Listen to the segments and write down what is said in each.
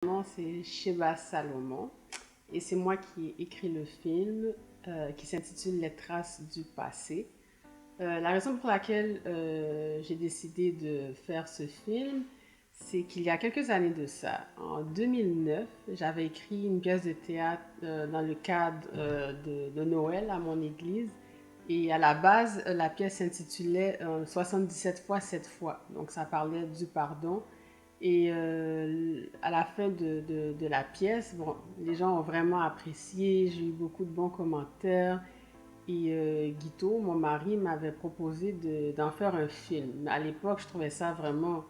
Mon nom, c'est Sheba Salomon et c'est moi qui ai écrit le film qui s'intitule Les traces du passé. La raison pour laquelle j'ai décidé de faire ce film, c'est qu'il y a quelques années de ça, en 2009, j'avais écrit une pièce de théâtre dans le cadre de Noël à mon église. Et à la base, la pièce s'intitulait 77 fois 7 fois. Donc ça parlait du pardon. Et à la fin de la pièce, bon, les gens ont vraiment apprécié, j'ai eu beaucoup de bons commentaires. Et Guito, mon mari, m'avait proposé d'en faire un film. À l'époque, je trouvais ça vraiment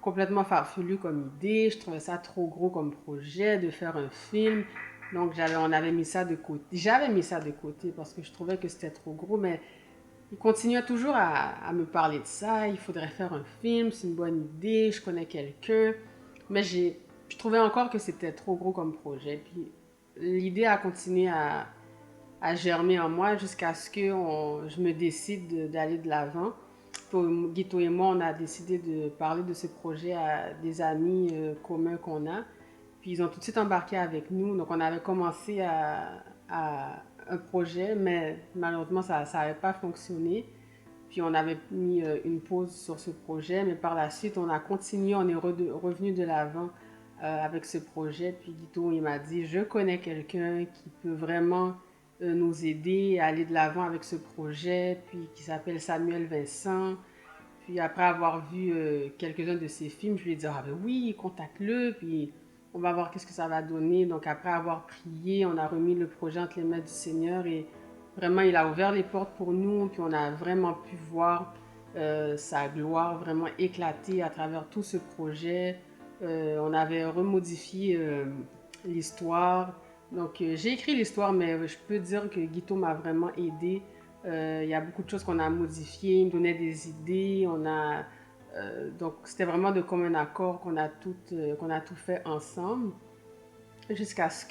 complètement farfelu comme idée, je trouvais ça trop gros comme projet de faire un film. Donc on avait mis ça de côté. J'avais mis ça de côté parce que je trouvais que c'était trop gros, mais il continuait toujours à me parler de ça. Il faudrait faire un film, c'est une bonne idée, je connais quelqu'un. Mais je trouvais encore que c'était trop gros comme projet. Puis l'idée a continué à germer en moi jusqu'à ce que je me décide d'aller de l'avant. Guito et moi, on a décidé de parler de ce projet à des amis communs qu'on a. Puis ils ont tout de suite embarqué avec nous. Donc on avait commencé à un projet, mais malheureusement ça n'avait pas fonctionné. Puis on avait mis une pause sur ce projet, mais par la suite on a continué, on est revenu de l'avant avec ce projet. Puis Guito, il m'a dit, je connais quelqu'un qui peut vraiment nous aider à aller de l'avant avec ce projet, puis qui s'appelle Samuel Vincent. Puis après avoir vu quelques-uns de ses films, je lui ai dit, ah ben oui, contacte-le, puis on va voir qu'est-ce que ça va donner. Donc après avoir prié, on a remis le projet entre les mains du Seigneur et vraiment, il a ouvert les portes pour nous, puis on a vraiment pu voir sa gloire vraiment éclater à travers tout ce projet. On avait remodifié l'histoire. Donc j'ai écrit l'histoire, mais je peux dire que Guito m'a vraiment aidé. Il y a beaucoup de choses qu'on a modifiées, il me donnait des idées, donc c'était vraiment de commun accord qu'on a tout fait ensemble jusqu'à ce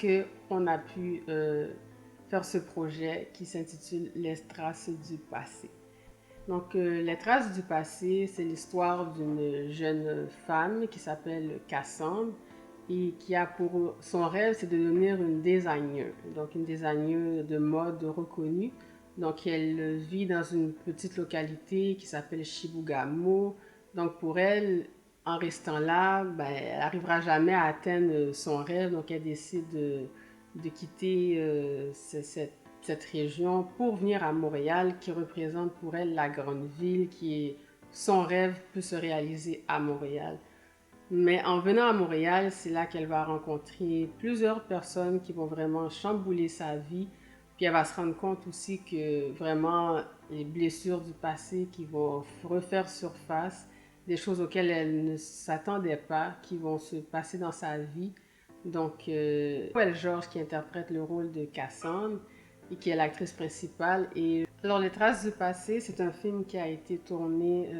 qu'on a pu faire ce projet qui s'intitule Les traces du passé. Donc, Les traces du passé, c'est l'histoire d'une jeune femme qui s'appelle Cassandre et qui a pour son rêve, c'est de devenir une designer, donc une designer de mode reconnue. Donc, elle vit dans une petite localité qui s'appelle Chibougamau. Donc, pour elle, en restant là, ben, elle n'arrivera jamais à atteindre son rêve. Donc, elle décide de quitter cette région pour venir à Montréal, qui représente pour elle la grande ville, qui est son rêve peut se réaliser à Montréal. Mais en venant à Montréal, c'est là qu'elle va rencontrer plusieurs personnes qui vont vraiment chambouler sa vie. Puis elle va se rendre compte aussi que vraiment les blessures du passé qui vont refaire surface, des choses auxquelles elle ne s'attendait pas, qui vont se passer dans sa vie. Donc, Joël Georges qui interprète le rôle de Cassandre et qui est l'actrice principale. Et alors, Les Traces du passé, c'est un film qui a été tourné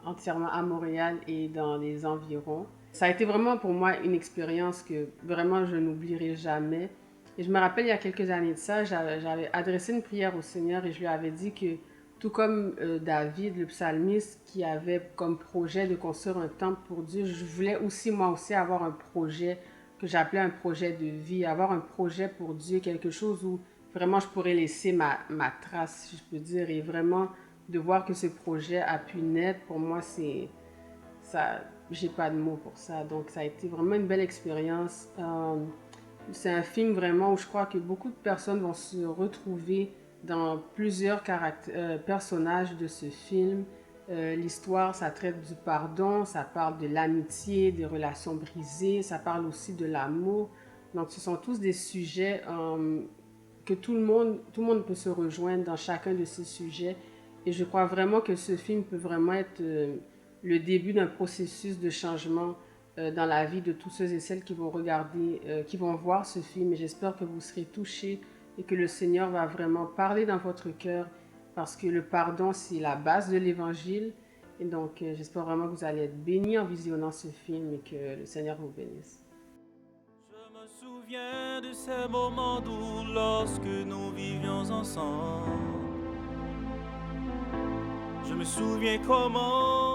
entièrement à Montréal et dans les environs. Ça a été vraiment pour moi une expérience que vraiment je n'oublierai jamais. Et je me rappelle, il y a quelques années de ça, j'avais adressé une prière au Seigneur et je lui avais dit que, tout comme David, le psalmiste, qui avait comme projet de construire un temple pour Dieu, je voulais aussi, moi aussi, avoir un projet que j'appelais un projet de vie, avoir un projet pour Dieu, quelque chose où vraiment je pourrais laisser ma trace, si je peux dire, et vraiment de voir que ce projet a pu naître, pour moi, c'est ça, j'ai pas de mots pour ça. Donc, ça a été vraiment une belle expérience. C'est un film vraiment où je crois que beaucoup de personnes vont se retrouver dans plusieurs personnages de ce film. L'histoire, ça traite du pardon, ça parle de l'amitié, des relations brisées, ça parle aussi de l'amour. Donc, ce sont tous des sujets que tout le monde peut se rejoindre dans chacun de ces sujets. Et je crois vraiment que ce film peut vraiment être le début d'un processus de changement dans la vie de tous ceux et celles qui vont regarder, qui vont voir ce film. Et j'espère que vous serez touchés et que le Seigneur va vraiment parler dans votre cœur parce que le pardon, c'est la base de l'Évangile. Et donc, j'espère vraiment que vous allez être bénis en visionnant ce film et que le Seigneur vous bénisse. Je me souviens de ces moments doux lorsque nous vivions ensemble. Je me souviens comment